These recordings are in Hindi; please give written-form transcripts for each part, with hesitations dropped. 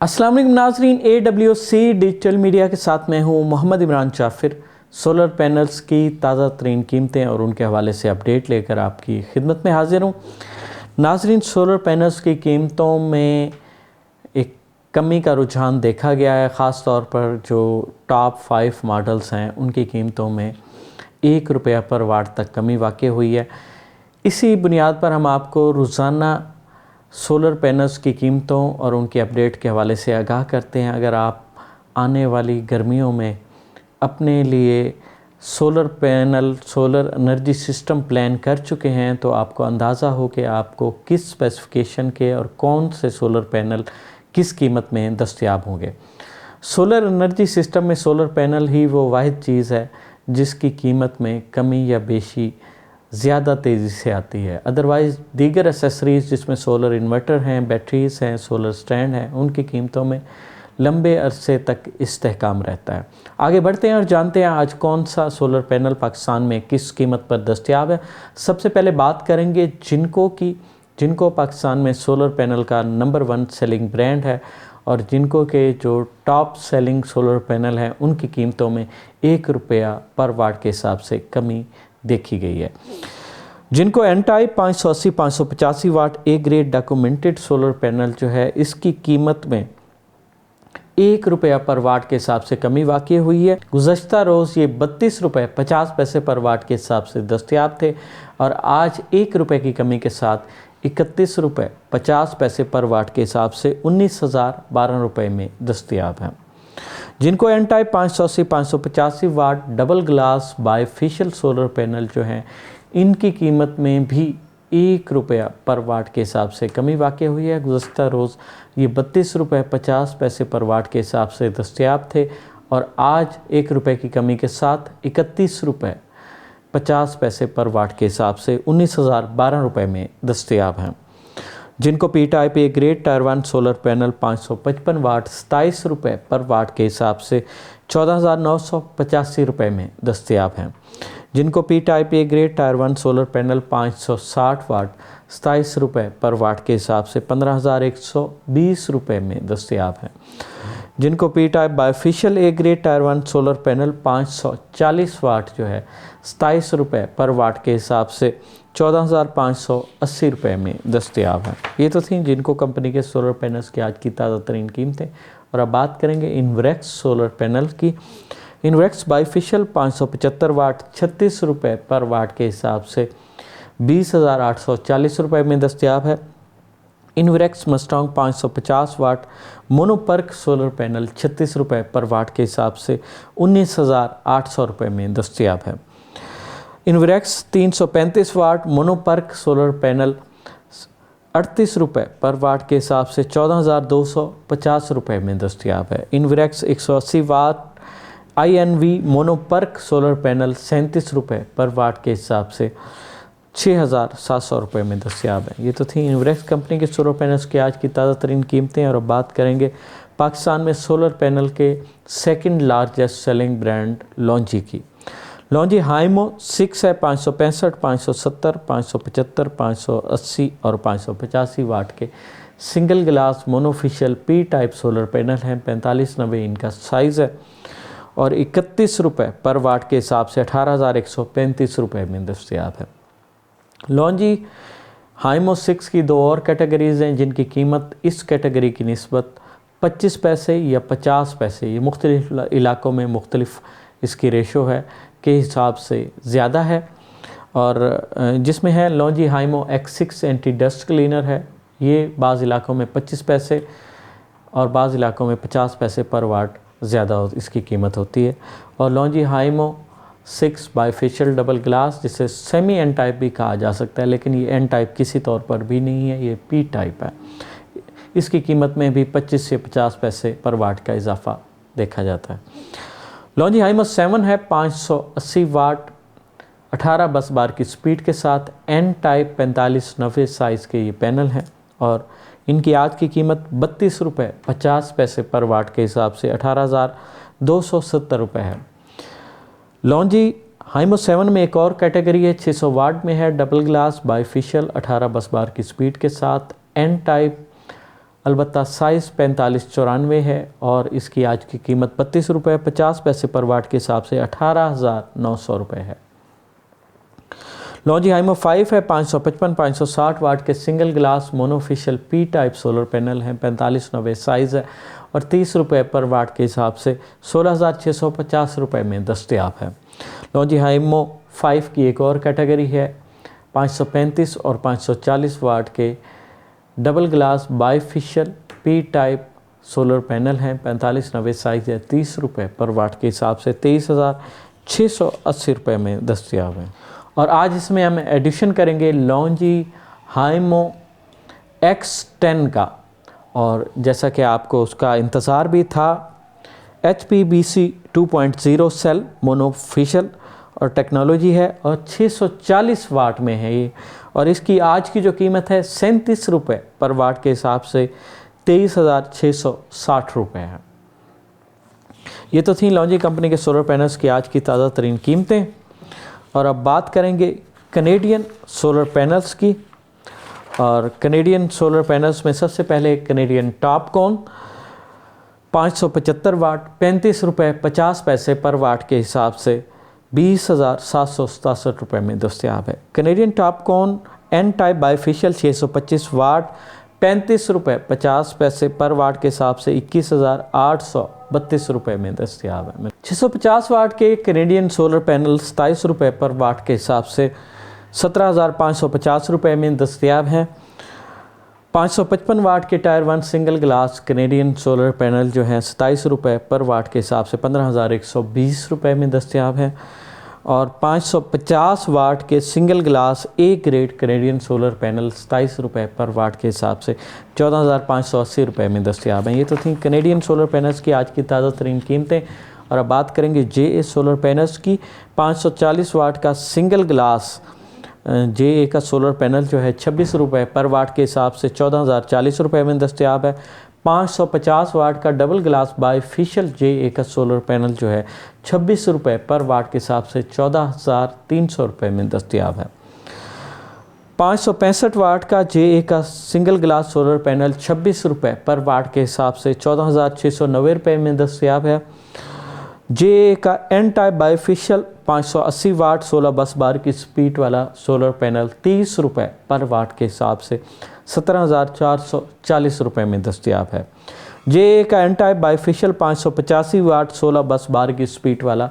अस्सलाम वालेकुम नाज़रीन, AWC डिजिटल मीडिया के साथ मैं हूँ मोहम्मद इमरान जाफ़िर। सोलर पैनल्स की ताज़ा तरीन कीमतें और उनके हवाले से अपडेट लेकर आपकी खिदमत में हाज़िर हूँ। नाज़रीन, सोलर पैनल्स की कीमतों में एक कमी का रुझान देखा गया है। ख़ास तौर पर जो टॉप 5 मॉडल्स हैं उनकी कीमतों में ₹1 पर वाट तक कमी वाक़ई हुई है। इसी बुनियाद पर हम आपको रोज़ाना सोलर पैनल्स की कीमतों और उनके अपडेट के हवाले से आगाह करते हैं। अगर आप आने वाली गर्मियों में अपने लिए solar panel, solar energy system plan कर चुके हैं तो आपको अंदाज़ा हो कि आपको किस स्पेसिफिकेशन के और कौन से सोलर पैनल किस कीमत में दस्तयाब होंगे। सोलर एनर्जी सिस्टम में सोलर पैनल ही वो वाहिद चीज़ है जिसकी कीमत में कमी या बेशी ज़्यादा तेज़ी से आती है। अदरवाइज़ दीगर एसेसरीज़ जिसमें सोलर इन्वर्टर हैं, बैटरीज़ हैं, सोलर स्टैंड हैं, उनकी कीमतों में लंबे अरसे तक इस्तेहकाम रहता है। आगे बढ़ते हैं और जानते हैं आज कौन सा सोलर पैनल पाकिस्तान में किस कीमत पर दस्तयाब है। सबसे पहले बात करेंगे जिनको पाकिस्तान में सोलर पैनल का नंबर 1 सेलिंग ब्रांड है और जिनको के जो टॉप सेलिंग सोलर पैनल हैं उनकी कीमतों में ₹1 पर वाट के हिसाब से कमी देखी गई है। जिनको N type 580-585 watt A grade documented solar panel जो है इसकी कीमत में ₹1 पर वाट के हिसाब से कमी वाक़ई हुई है। गुज़श्ता रोज़ ये ₹32.50 पर वाट के हिसाब से दस्तयाब थे और आज ₹1 की कमी के साथ ₹31.50 पर वाट के हिसाब से ₹19,012 में दस्तयाब हैं। जिनको N type 580-585 watt double glass bifacial solar panel जो हैं इनकी कीमत में भी ₹1 पर वाट के हिसाब से कमी वाक़ई हुई है। गुज़श्ता रोज़ ये ₹32.50 पर वाट के हिसाब से दस्तयाब थे और आज ₹1 की कमी के साथ ₹31.50 पर वाट के हिसाब से ₹19,012 में दस्तयाब हैं। जिनको P type A grade tyre 1 solar panel 555 वाट ₹27 पर वाट के हिसाब से ₹14,985 में दस्तयाब हैं। जिनको P type A grade tyre 1 solar panel 560 वाट ₹27 पर वाट के हिसाब से ₹15,120 में दस्तयाब हैं। जिनको P type bifacial A grade tyre 1 solar panel 540 वाट जो है ₹27 पर वाट के हिसाब से ₹14,580 में दस्तयाब हैं। ये तो थी जिनको कंपनी के सोलर पैनल्स की आज की ताज़ा तरीन कीमतें। और अब बात करेंगे इन्वरेक्स सोलर पैनल की। इन्वरेक्स बायफेशियल 575 वाट ₹36 पर वाट के हिसाब से ₹20,840 में दस्तयाब है। इन्वरेक्स मस्टांग 550 वाट मोनोपर्क सोलर पैनल ₹36 पर वाट के हिसाब से ₹19,800 में दस्तयाब है। इन्वरेक्स 335 वाट मोनोपर्क सोलर पैनल ₹38 पर वाट के हिसाब से ₹14,250 में दस्तयाब है। इन्वरेक्स 180 वाट INV मोनोपर्क सोलर पैनल ₹37 पर वाट के हिसाब से ₹6,700 में दस्तयाब है। ये तो थी इन्वरेक्स कंपनी के सोलर पैनल्स की आज की ताज़ा तरीन कीमतें। और अब बात करेंगे पाकिस्तान में सोलर पैनल के सेकंड लार्जेस्ट सेलिंग ब्रांड लॉन्जी की। लॉन्जी हाइमो 6 है 565, 570, 575, 580 और 585 वाट के single glass monofacial P type solar panel हैं। 4590 इनका साइज़ है और ₹31 पर वाट के हिसाब से ₹18,135 में दस्तयाब है। लॉन्जी हाइमो 6 की 2 और कैटेगरीज़ हैं जिनकी कीमत इस कैटेगरी की निस्बत 25 पैसे या 50 पैसे, ये मुख्तलिफ इलाकों में मुख्तलिफ इसकी रेशो है के हिसाब से ज़्यादा है। और जिसमें है Longi Himo X6 anti dust cleaner है। ये बाज़ इलाकों में 25 पैसे और बाज़ इलाकों में 50 पैसे पर वाट ज़्यादा इसकी कीमत होती है। और लॉन्जी हाइमो 6 बायफेशियल डबल ग्लास जिसे सेमी एन टाइप भी कहा जा सकता है, लेकिन ये एन टाइप किसी तौर पर भी नहीं है, ये पी टाइप है। इसकी कीमत में भी 25 से 50 पैसे पर वाट का इजाफा देखा जाता है। लॉन्जी हाइमो 7 है 580 वाट 18 बस बार की स्पीड के साथ एन टाइप 4590 साइज़ के ये पैनल हैं और इनकी आज की कीमत ₹32.50 पर वाट के हिसाब से ₹18,270 है। लॉन्जी हाइमो 7 में एक और कैटेगरी है 600 वाट में है, डबल ग्लास बायफेशियल 18 बस बार की स्पीड के साथ एन टाइप अलबत्ता साइज़ 4594 है और इसकी आज की कीमत 32 रुपये 50 पैसे पर वाट के हिसाब से 18,900 रुपये है। लॉन्जी हाइमो 5 है, 555-560 वाट के single glass monofacial P type solar panel हैं, 4590 साइज़ है और 30 रुपये पर वाट के हिसाब से 16,650 रुपये में दस्तयाब है। लॉन्जी हाइमो 5 की एक और कैटेगरी है, 535 और 540 वाट के double glass bifacial P type solar panel हैं, 4590 साइज़ है, 30 रुपये पर वाट के हिसाब से 23,680 रुपये में दस्तयाब हैं। और आज इसमें हम एडिशन करेंगे लॉन्जी हाइमो X10 का, और जैसा कि आपको उसका इंतज़ार भी था, HPBC 2.0 सेल मोनोफिशियल और टेक्नोलॉजी है और 640 वाट में है ये, और इसकी आज की जो कीमत है 37 रुपये पर वाट के हिसाब से 23,660 रुपये है। ये तो थी लॉन्जी कंपनी के सोलर पैनल्स की आज की ताज़ा तरीन कीमतें। और अब बात करेंगे कनेडियन सोलर पैनल्स की, और कनेडियन सोलर पैनल्स में सबसे पहले कनेडियन टॉपकॉन 575 वाट 35 रुपये 50 पैसे पर वाट के हिसाब से 20,767 रुपये में दस्तयाब है। Canadian Topcon N type bifacial 625 watt 35 रुपये 50 पैसे पर वाट के हिसाब से 21,832 रुपये में दस्तयाब है। 650 वाट के कनेडियन सोलर पैनल 27 रुपये पर वाट के हिसाब से 17,550 रुपये में दस्तयाब हैं। 555 वाट के tyre 1 single glass Canadian solar panel जो हैं 27 रुपये पर वाट के हिसाब से 15,120 रुपये में दस्तयाब हैं। और 550 वाट के single glass A grade Canadian solar panel 27 रुपये पर वाट के हिसाब से 14,580 रुपये में दस्तयाब हैं। ये तो थी कनेडियन सोलर पैनल्स की आज की ताज़ा तरीन कीमतें। और अब बात करेंगे JA सोलर पैनल्स की। 540 वाट का सिंगल ग्लास JA का सोलर पैनल जो है 26 रुपये पर वाट के हिसाब से 14,040 रुपये में दस्तयाब है। 550 वाट का डबल ग्लास बाईफिशियल JA का सोलर पैनल जो है 26 रुपये पर वाट के हिसाब से 14,300 रुपये में दस्तयाब है। 565 वाट का JA का सिंगल ग्लास सोलर पैनल 26 रुपये पर वाट के हिसाब से 14,690 रुपये में दस्तयाब है। JA का एन टाइप बाईफिशियल 580 वाट 16 बस बार की स्पीड वाला सोलर पैनल 30 रुपये पर वाट के हिसाब से 17,440 रुपये में दस्तयाब है। JA का एन टाइप बाईफिशियल 585 वाट 16 बस बार की स्पीड वाला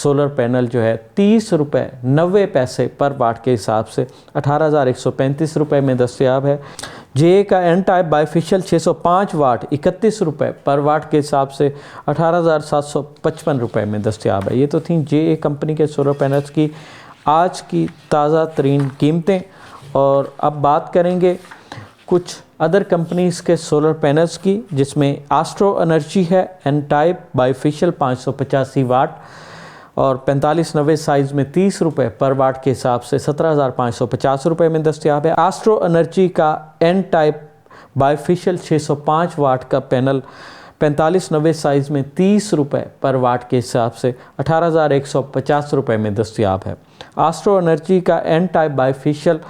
सोलर पैनल जो है 30 रुपये 90 पैसे पर वाट के हिसाब से 18,135 रुपये में दस्तयाब है। JA का एन टाइप बाईफिशियल 605 वाट 31 रुपये पर वाट के हिसाब से 18,755 रुपये में दस्तयाब है। ये तो थी JA कंपनी के सोलर पैनल्स की आज की ताज़ा तरीन कीमतें। और अब बात करेंगे कुछ अदर कंपनीज़ के सोलर पैनल्स की, जिसमें एस्ट्रो एनर्जी है एन टाइप बाईफिशियल 585 वाट और 4590 साइज़ में 30 रुपये पर वाट के हिसाब से 17,550 रुपये में दस्तयाब है। एस्ट्रो एनर्जी का एन टाइप बाईफिशियल 605 वाट का पैनल 4590 साइज़ में 30 रुपये पर वाट के हिसाब से 18,150 रुपये में दस्तयाब है। एस्ट्रो एनर्जी का एन टाइप बाईफिशियल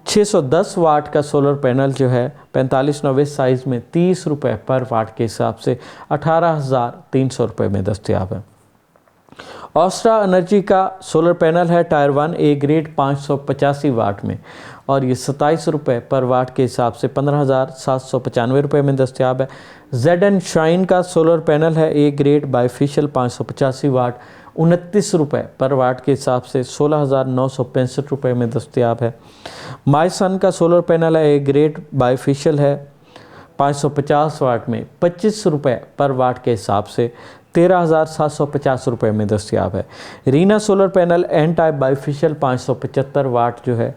610 वाट का सोलर पैनल जो है 4590 साइज़ में 30 रुपये पर वाट के हिसाब से 18,300 रुपये में दस्तयाब है। ऑस्ट्रा एनर्जी का सोलर पैनल है टायर 1 ए ग्रेड 585 वाट में, और ये 27 रुपये पर वाट के हिसाब से 15,795 रुपये में दस्तयाब है। ZN शाइन का सोलर पैनल है ए ग्रेड बाईफिशियल 585 वाट 29 रुपये पर वाट के हिसाब से 16,965 रुपये में दस्तयाब है। माइसन का सोलर पैनल है ए ग्रेड बाईफिशियल है 550 वाट में 25 रुपये पर वाट के हिसाब से 13,750 रुपये में दस्तयाब है। रीना solar panel N type bifacial 575 watt जो है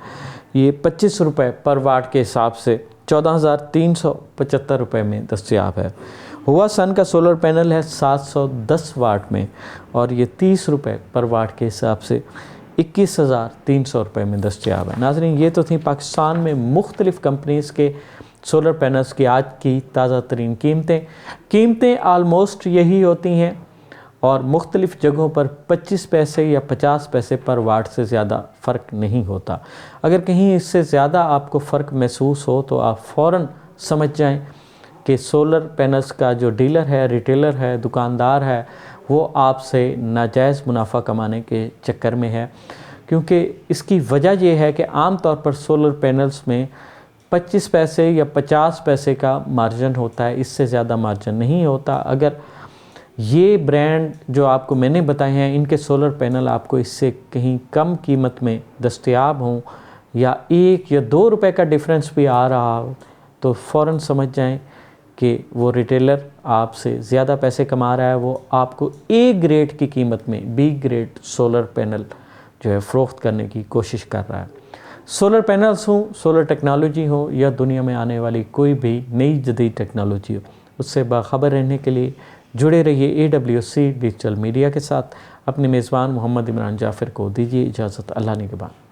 ये 25 रुपये पर वाट के हिसाब से 14,375 रुपये में दस्तयाब है। हुआ सन का सोलर पैनल है 710 वाट में, और ये 30 रुपये पर वाट के हिसाब से 21,300 रुपये में दस्तयाब है। नाज़रीन, ये तो थी पाकिस्तान में मुख्तलिफ़ कंपनीज़ के सोलर पैनल्स की आज की ताज़ा तरीन कीमतें आलमोस्ट यही होती हैं, और मुख्तलिफ़ जगहों पर 25 पैसे या 50 पैसे पर वाट से ज़्यादा फ़र्क नहीं होता। अगर कहीं इससे ज़्यादा आपको फ़र्क महसूस हो तो आप फ़ौरन समझ जाएं कि सोलर पैनल्स का जो डीलर है, रिटेलर है, दुकानदार है, वो आपसे नाजायज़ मुनाफा कमाने के चक्कर में है। क्योंकि इसकी वजह ये है कि आम तौर पर सोलर पैनल्स में 25 पैसे या 50 पैसे का मार्जिन होता है, इससे ज़्यादा मार्जिन नहीं होता। अगर ये ब्रांड जो आपको मैंने बताए हैं, इनके सोलर पैनल आपको इससे कहीं कम कीमत में दस्तयाब हों या 1 या 2 रुपए का डिफरेंस भी आ रहा हो, तो फ़ौरन समझ जाएं कि वो रिटेलर आपसे ज़्यादा पैसे कमा रहा है। वो आपको ए ग्रेड की कीमत में बी ग्रेड सोलर पैनल जो है फ़रोख्त करने की कोशिश कर रहा है। सोलर पैनल्स हों, सोलर टेक्नोलॉजी हो या दुनिया में आने वाली कोई भी नई जदीद टेक्नोलॉजी हो, उससे बाखबर रहने के लिए जुड़े रहिए AWC डिजिटल मीडिया के साथ। अपने मेज़बान मोहम्मद इमरान जाफ़िर को दीजिए इजाज़त। अल्लाह निगहबान।